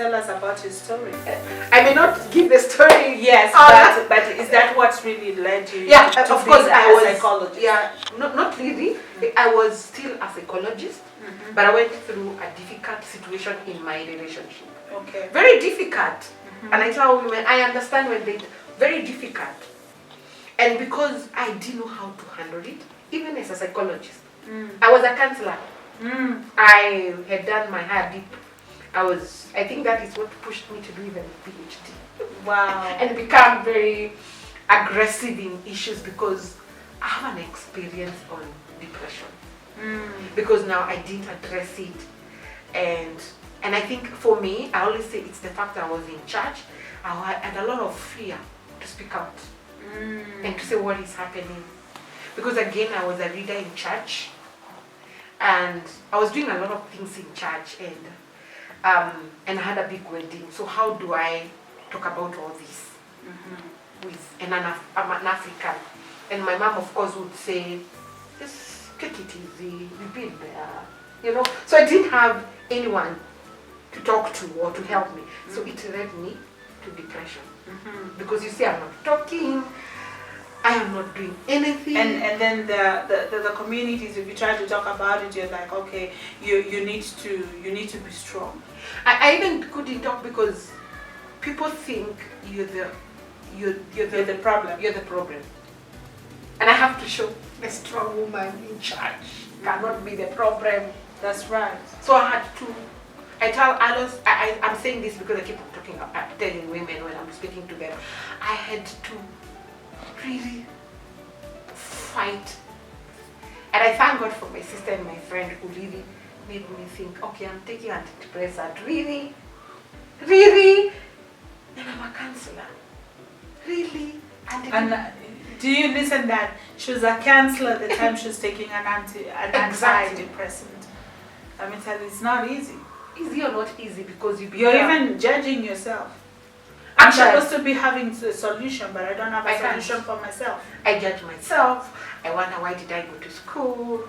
tell us about your story? I may not give the story. Yes, but is that what's really led you? Yeah, to of course I was a psychologist? Yeah, not really. I was still a psychologist, but I went through a difficult situation in my relationship. Okay. Very difficult. And I tell women, I understand when they very difficult. And because I didn't know how to handle it, even as a psychologist, I was a counselor. I had done my higher deep. I think that is what pushed me to do even a PhD. Wow. And become very aggressive in issues because I have an experience on depression. Because now I didn't address it. And I think for me, I always say it's the fact that I was in charge. I had a lot of fear to speak out and to say what is happening. Because again, I was a leader in church. And I was doing a lot of things in church, and I had a big wedding. So how do I talk about all this I'm an African, and my mom of course would say, just take it easy, you've been there, So I didn't have anyone to talk to or to help me. So it led me to depression because you see, I'm not talking. I am not doing anything. And then the communities, if you try to talk about it, you're like, okay, you need to be strong. I even couldn't talk because people think you're the problem. You're the problem. And I have to show a strong woman in charge cannot be the problem. That's right. So I had to. I tell others. I'm saying this because I keep telling women when I'm speaking to them. I had to really fight, and I thank God for my sister and my friend who really made me think, okay, I'm taking antidepressant, really, and I'm a counselor, really. And do you listen that she was a counselor at the time she was taking an antidepressant? I mean, tell you, it's not easy. Easy or not easy because you're even judging yourself. I'm supposed to be having a solution, but I don't have a solution for myself. I judge myself. I wonder, why did I go to school?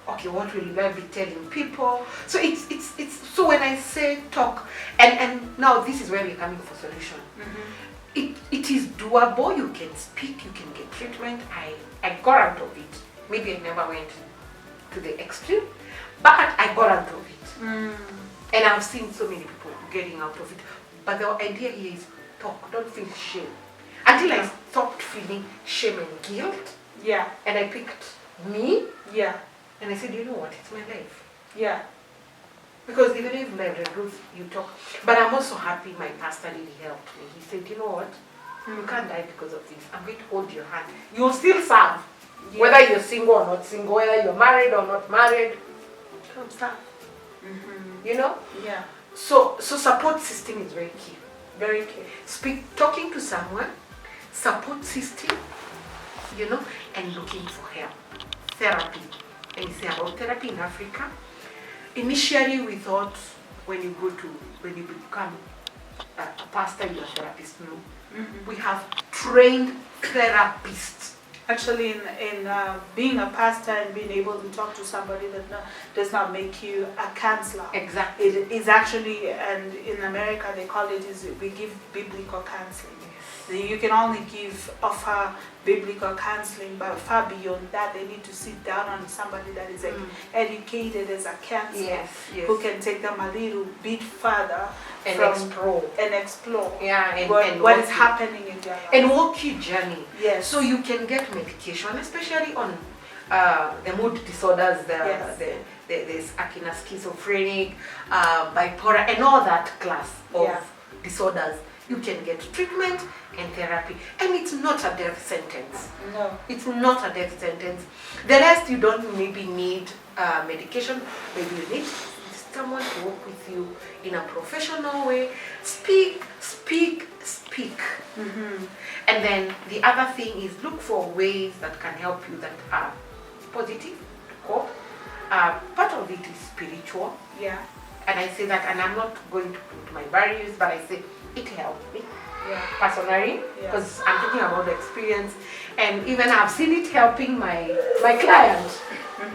Okay, what will I be telling people? So it's so when I say talk, and now this is where we're coming for solution. It is doable. You can speak. You can get treatment. I got out of it. Maybe I never went to the extreme, but I got out of it. And I've seen so many people getting out of it. But the idea here is talk, don't feel shame. Until I stopped feeling shame and guilt. Yeah. And I picked me. Yeah. And I said, you know what, it's my life. Yeah. Because even if my Ruth, you talk. But I'm also happy my pastor really helped me. He said, you know what, you can't die because of this. I'm going to hold your hand. You'll still serve. Yeah. Whether you're single or not single, whether you're married or not married, come serve. Yeah. So support system is very key. Very key. Talking to someone, support system, and looking for help. Therapy. And you say about therapy in Africa. Initially we thought when you become a pastor, you're a therapist. No. We have trained therapists. Actually, in being a pastor and being able to talk to somebody that does not make you a counselor. Exactly. It is actually, and in America they call it, we give biblical counseling. Yes. You can only offer biblical counseling, but far beyond that, they need to sit down on somebody that is educated as a counselor, who can take them a little bit further and explore what is happening in their life. And walk your journey. Yes. So you can get medication, especially on the mood disorders, there's akina schizophrenic, bipolar, and all that class of disorders. You can get treatment and therapy, and it's not a death sentence. No, it's not a death sentence. The rest you don't maybe need medication. Maybe you need someone to work with you in a professional way. Speak. And then the other thing is look for ways that can help you that are positive to cope. Part of it is spiritual. Yeah. And I say that, and I'm not going to put my values, but I say it helped me personally, because I'm talking about the experience, and even I've seen it helping my client.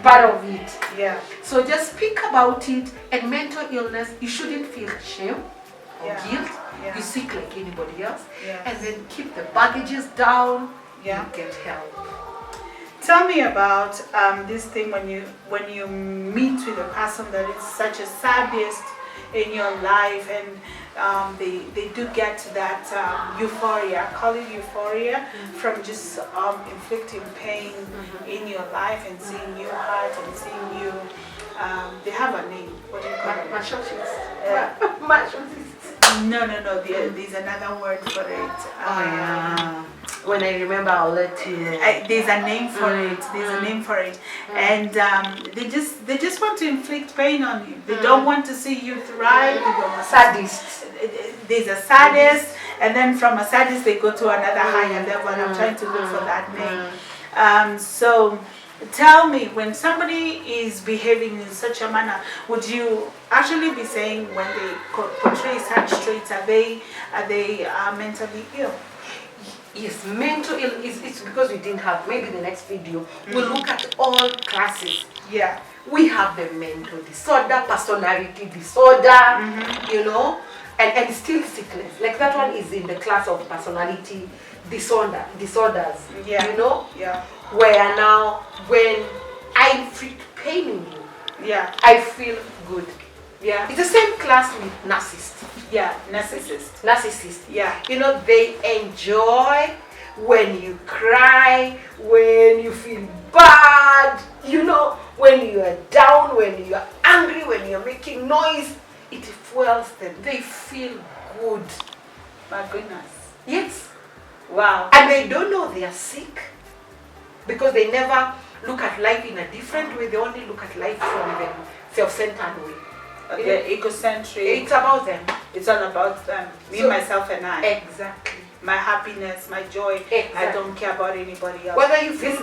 Part of it. Yeah. So just speak about it. And mental illness, you shouldn't feel shame or Yeah. guilt. Yeah. You seek like anybody else, Yes. and then keep the baggages down. Yeah. You get help. Tell me about this thing when you meet with a person that is such a saddest in your life, and they do get that euphoria, I call it euphoria, from just inflicting pain in your life and seeing you hurt and seeing you. They have a name. What do you call it? Masochist. No. There's another word for it. When I remember, I'll let you know. There's a name for it. There's a name for it, and they just want to inflict pain on you. They don't want to see you thrive. They don't want Sadist. There's a sadist, and then from a sadist they go to another higher level. And I'm trying to look for that name. So tell me, when somebody is behaving in such a manner, would you actually be saying when they portray such traits, are they mentally ill? Yes, mental illness. It's because we didn't have. Maybe the next video we'll look at all classes. Yeah. We have the mental disorder, personality disorder, you know, and still sickness. Like that one is in the class of personality disorders. Yeah. You know? Yeah. Where now when I inflict pain in you, Yeah. I feel good. Yeah. It's the same class with narcissist. Yeah. Narcissist. Narcissist. Yeah. You know, they enjoy when you cry, when you feel bad, you know, when you are down, when you are angry, when you are making noise. It fuels them. They feel good. My goodness. Yes. Wow. And they don't know they are sick because they never look at life in a different way. They only look at life from the self-centered way. The egocentric. It's about them. It's all about them. Me, So, myself, and I. Exactly. My happiness, my joy. Exactly. I don't care about anybody else. Whether you feel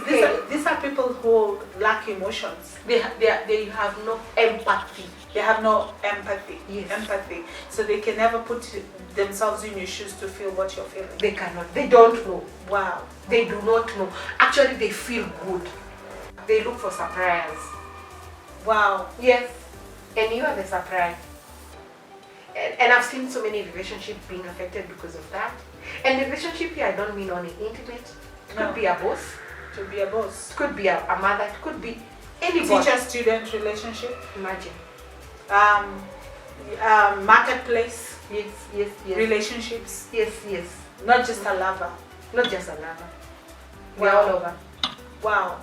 These are people who lack emotions. they have no empathy. They have no empathy. Yes. Empathy. So they can never put themselves in your shoes to feel what you're feeling. They cannot. They don't know. Wow. They do not know. Actually, they feel good. They look for surprise. Wow. Yes. And you are the surprise. And I've seen so many relationships being affected because of that. And the relationship here, I don't mean only intimate. It could be a boss. To be a boss. It could be a mother. It could be anybody. Teacher-student relationship. Imagine. Marketplace. Yes. Relationships. Yes. Not just a lover. Not just a lover. Wow. We're all over. Wow.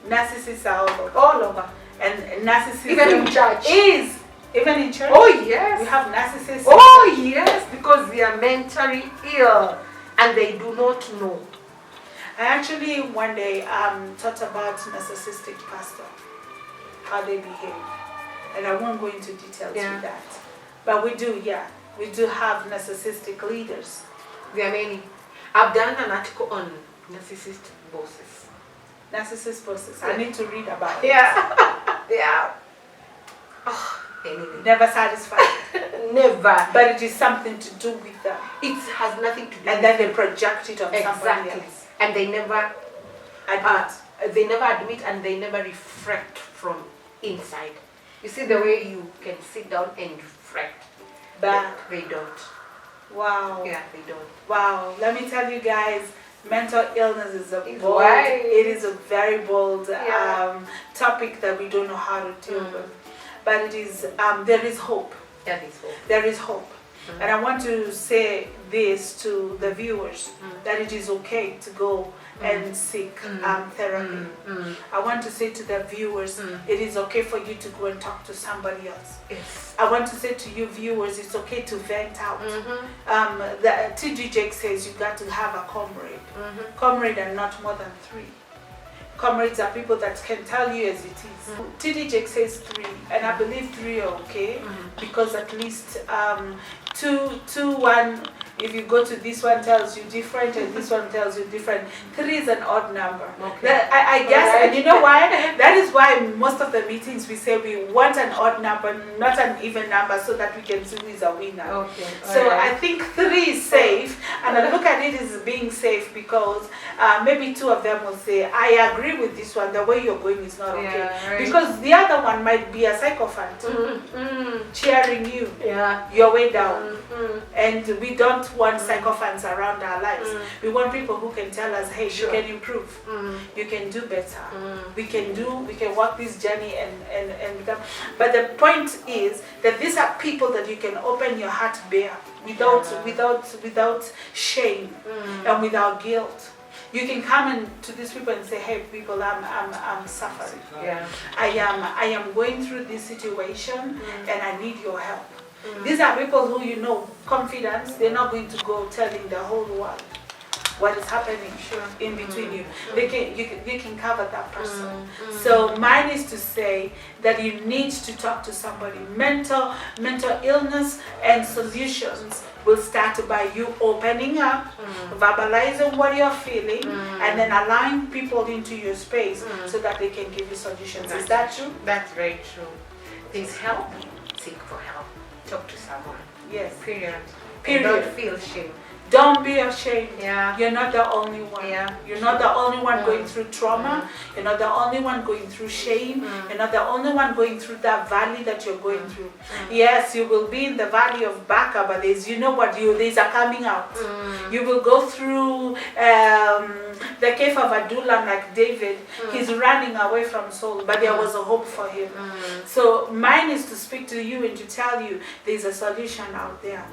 Narcissists are all over. All over. And narcissism Even in church. is even in church. Oh yes. We have narcissists. Oh yes, because they are mentally ill and they do not know. I actually one day thought about narcissistic pastor, how they behave, and I won't go into details with that. But we do have narcissistic leaders. There are many. I've done an article on narcissist bosses. Narcissist bosses. I need to read about it. Yeah. Oh, anyway. Never satisfied. Never. But it is something to do with them. It has nothing to do And then they project it on somebody else. And they never admit and they never reflect from inside. You see the way you can sit down and reflect. But they don't. Wow. Yeah, they don't. Wow. Let me tell you guys, mental illness is it is a very bold topic that we don't know how to deal with. But it is there is hope. There is hope. And I want to say this to the viewers, that it is okay to go and seek therapy. I want to say to the viewers, it is okay for you to go and talk to somebody else. Yes. I want to say to you viewers, it's okay to vent out. The T.D. Jakes says you got to have a comrade. Comrade and not more than 3. Comrades are people that can tell you as it is. T.D. Jakes says 3, and I believe 3 are okay, because at least 2, 1, If you go to this one tells you different and this one tells you different. 3 is an odd number. Okay. I guess, and you know why? That is why most of the meetings we say we want an odd number, not an even number, so that we can see who is a winner. Okay. So I think 3 is safe, and I look at it as being safe because maybe 2 of them will say, I agree with this one, the way you're going is not okay. Yeah, right. Because the other one might be a sycophant, cheering you your way down. And we don't want sycophants around our lives. We want people who can tell us, hey, you can improve, you can do better, we can walk this journey and become. But the point is that these are people that you can open your heart bare without shame and without guilt. You can come in to these people and say, hey people, I'm suffering. I am going through this situation and I need your help. These are people who, you know, confidence, they're not going to go telling the whole world what is happening in between you. You can cover that person. So mine is to say that you need to talk to somebody. Mental illness and solutions will start by you opening up, verbalizing what you're feeling, and then allowing people into your space so that they can give you solutions. Is that true? That's very true. There's help, seek for help. Talk to someone. Yes. Period. Period. And don't feel shame. Don't be ashamed. Yeah. You're not the only one. Yeah. You're not the only one going through trauma. You're not the only one going through shame. You're not the only one going through that valley that you're going through. Yes, you will be in the valley of Baca, but there's a coming out. You will go through the cave of Adullam like David. He's running away from Saul, but there was a hope for him. So mine is to speak to you and to tell you there's a solution out there.